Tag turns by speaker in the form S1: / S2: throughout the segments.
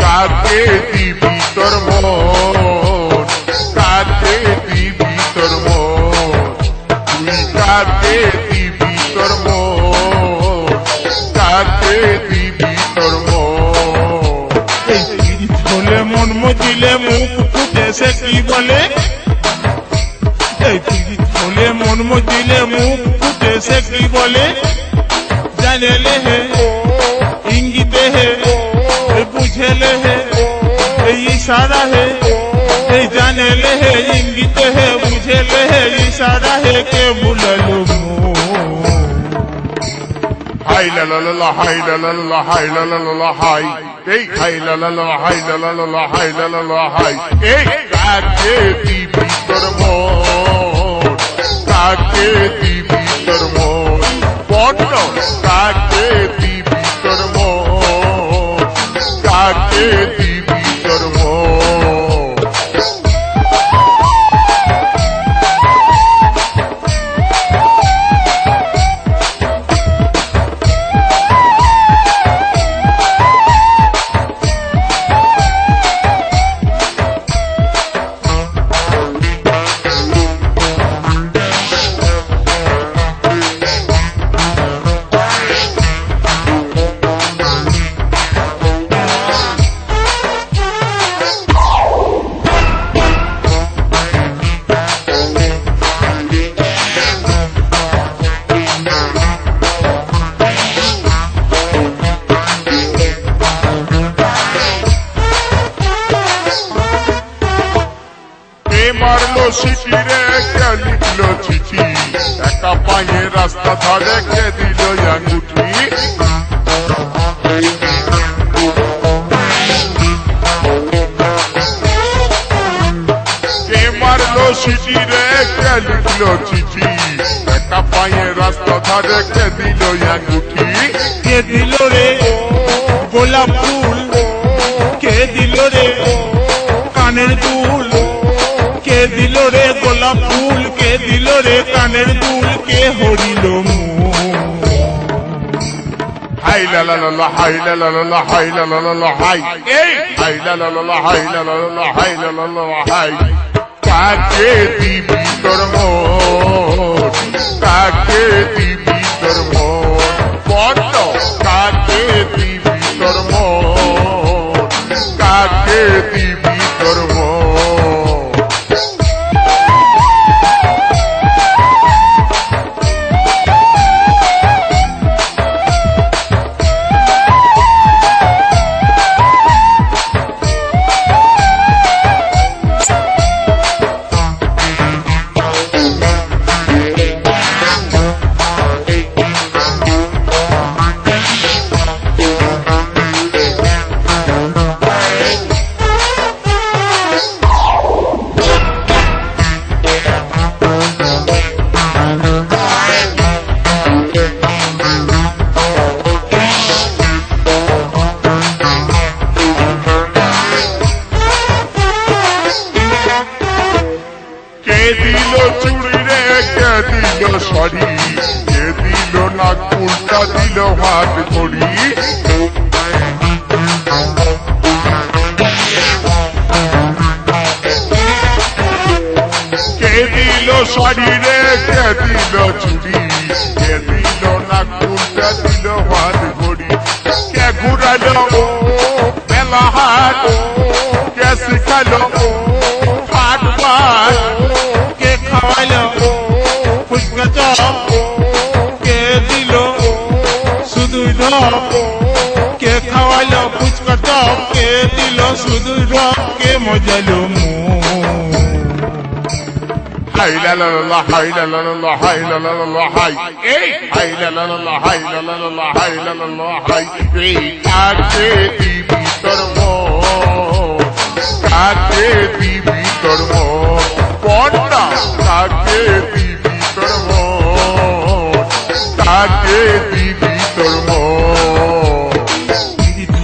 S1: কাকে দিবি তোর মন, কাকে দিবি তোর মন, তুই কাকে দিবি তোর মন, কাকে দিবি তোর মন।
S2: এই তিরিশ হলে মন মজিলে মুখ ফুটে সে কি বলে, এই তিরিশ হলে মন মজিলে মুখ ফুটে সে কি বলে, জানেলে হে ইঙ্গিতে হে বুঝেলে হে इशारा है, जानेले है इंगित है बुझेले है इशारा है के बुललू
S1: हाय ला ला ला हाय ला ला ला हाय ला ला ला हाय এই হাই লা লা লা হাই লা লা লা হাই লা লা লা হাই এই কাকে দিবি তোর মন, কাকে দিবি তোর মন, বড় কাকে দিবি তোর মন, কাকে দিবি তোর মন। মারলো সিটি রে কে লিখলো চিঠি, একা পায়ে রাস্তা ধারে কে দিল আঙ্গুঠি, কে মারলো সিটি রে কে লিখলো চিঠি, একা পায়ে রাস্তা ধারে কে দিল আঙ্গুঠি,
S2: কে দিল রে গোলাপ ফুল, কে দিল রে কানের দুল, কে দিল রে গোলাপ ফুল, কে দিল রে কানের দুল, কে হরিল
S1: হাই লা লা লা হাই লা লা লা হাই লা লা লা হাই এই হাই লা লা লা হাই লা লা লা হাই লা লা লা হাই কাকে দিবি তোর মন, কাকে দিবি তোর মন, বড় কাকে দিবি তোর মন, কাকে দিবি তোর মন। চুড়ি রে কে দিল শাড়ি, কে দিল নাক উল্টা দিল হাত ঘড়ি, কে দিল শাড়ি রে কে দিল চুড়ি, কে দিল নাক উল্টা দিল হাত ঘড়ি, কে ঘুরালো বেলা হাত, কে শিখালো হাট পাট,
S2: কে খাওয়াইলো ফুচকা চপ, কে দিল শুধু ঢপ, কে খাওয়াইলো ফুচকা চপ, কে দিল শুধু ঢপ, কে মজালো
S1: হাই লা লা লা হাই লা লা লা হাই লা লা লা হাই এই হাই লা লা লা হাই লা লা লা হাই লা লা লা হাই এই কাকে দিবি তোর মন,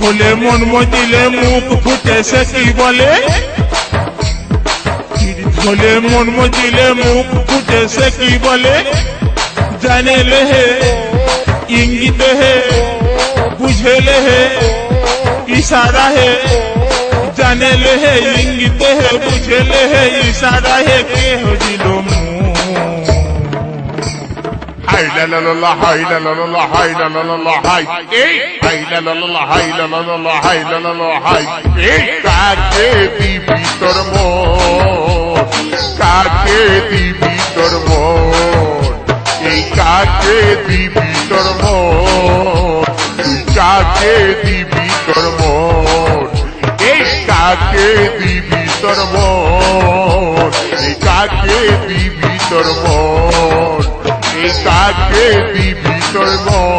S2: খোলে মন মজিলে মুখ ফুটে সে কি বলে পীড়িত হলে মন মজিলে মুখ ফুটে সে কি বলে জানে লেহে ইঙ্গিত হে বুঝে লেহে ইশারা হে জানে লেহে ইঙ্গিত হে বুঝে লেহে ইশারা হে কে হজিল
S1: হাই লা লা লা লা, হাই লা লা লা লা, হাই লা লা লা লা, হাই এই হাই লা লা লা লা, হাই লা লা লা লা, হাই লা লা লা, হাই এই কাকে দিবি তোর মন, কাকে দিবি তোর মন, এই কাকে দিবি তোর মন, তুই কাকে দিবি তোর মন, এই কাকে দিবি তোর মন, এই কাকে দিবি তোর মন, এই কাকে দিবি তোর মন।